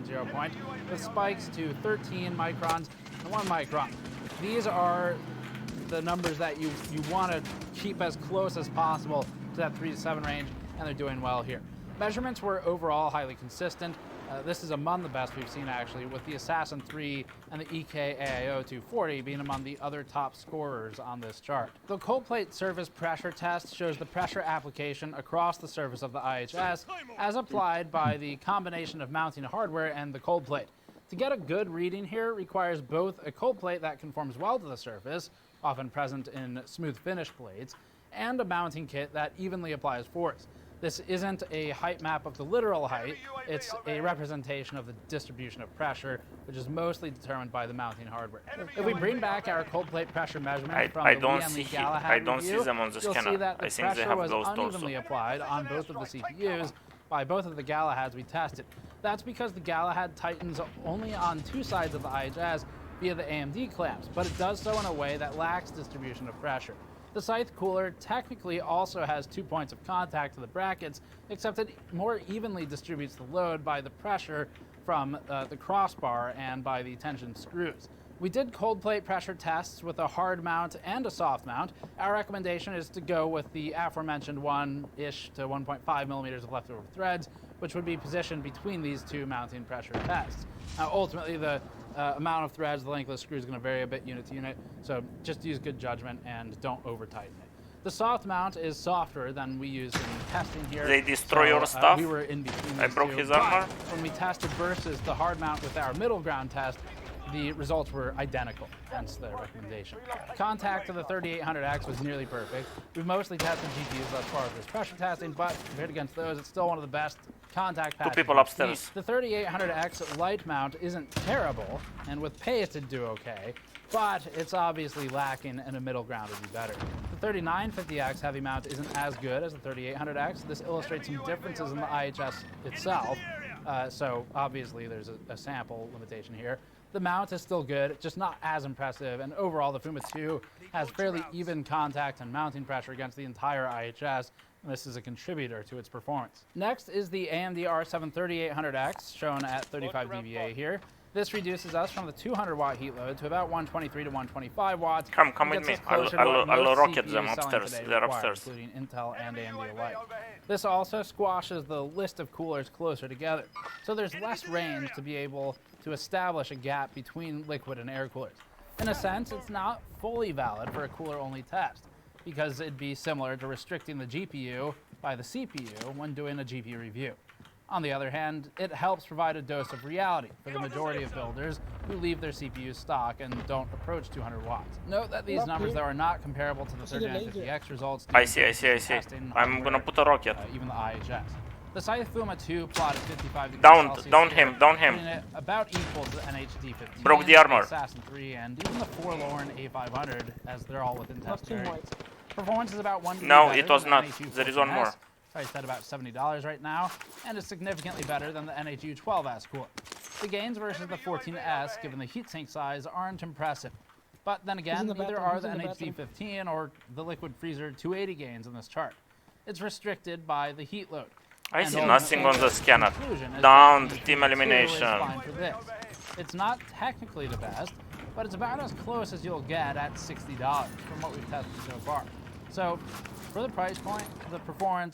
0 point, with spikes to 13 microns and 1 micron. These are the numbers that you want to keep as close as possible to that 3 to 7 range, and they're doing well here. Measurements were overall highly consistent. This is among the best we've seen, actually, with the Assassin 3 and the EK-AIO 240 being among the other top scorers on this chart. The cold plate surface pressure test shows the pressure application across the surface of the IHS as applied by the combination of mounting hardware and the cold plate. To get a good reading here requires both a cold plate that conforms well to the surface, often present in smooth finish blades, and a mounting kit that evenly applies force. This isn't a height map of the literal height, it's a representation of the distribution of pressure, which is mostly determined by the mounting hardware. If we bring back our cold plate pressure measurement from the Lee Galahad review, you'll see that the pressure was unevenly applied on both of the CPUs by both of the Galahads we tested. That's because the Galahad tightens only on 2 sides of the IHS via the AMD clamps, but it does so in a way that lacks distribution of pressure. The Scythe cooler technically also has 2 points of contact to the brackets, except it more evenly distributes the load by the pressure from the crossbar and by the tension screws. We did cold plate pressure tests with a hard mount and a soft mount. Our recommendation is to go with the aforementioned 1-ish to 1.5 millimeters of leftover threads, which would be positioned between these 2 mounting pressure tests. Now, ultimately, the amount of threads, the length of the screw is going to vary a bit unit to unit, so just use good judgment and don't over tighten it. The soft mount is softer than we use in testing here. They destroy your stuff. We were in between I broke his armor. When we tested versus the hard mount with our middle ground test, the results were identical, hence the recommendation. Contact to the 3800X was nearly perfect. We've mostly tested GPUs thus far with this pressure testing, but compared against those, it's still one of the best contact patches. 2 people upstairs. The 3800X light mount isn't terrible, and with pace it'd do okay, but it's obviously lacking, and a middle ground would be better. The 3950X heavy mount isn't as good as the 3800X. This illustrates some differences in the IHS itself, so obviously there's a sample limitation here. The mount is still good, just not as impressive, and overall the Fuma 2 has fairly even contact and mounting pressure against the entire IHS, and this is a contributor to its performance. Next is the AMD R7 3800X, shown at 35 dBA here. This reduces us from the 200 watt heat load to about 123 to 125 watts. Come with me. I'll rocket them upstairs. They're upstairs. Including Intel and AMD alike. This also squashes the list of coolers closer together, so there's less range to be able to establish a gap between liquid and air coolers. In a sense, it's not fully valid for a cooler-only test, because it'd be similar to restricting the GPU by the CPU when doing a GPU review. On the other hand, it helps provide a dose of reality for the majority of builders who leave their CPUs stock and don't approach 200 watts. Note that these numbers, though, are not comparable to the 3950X results. I see. I'm gonna put a rocket. Even the IHS. The Scythe Fuma 2 plotted 55 degrees Celsius. Down him. It about equal to the NHD 15, Broke the armor. Assassin 3, and even the forlorn A500, as they're all within test area. Performance is about 1 No, it was not. There is one more. Priced at about $70 right now, and is significantly better than the NHU 12S cooler. The gains versus the 14S, given the heatsink size, aren't impressive. But then again, neither are the NHD 15 or the Liquid Freezer 280 gains in this chart. It's restricted by the heat load. I see nothing on the scanner. Down, team elimination. It's not technically the best, but it's about as close as you'll get at $60 from what we've tested so far. So, for the price point, the performance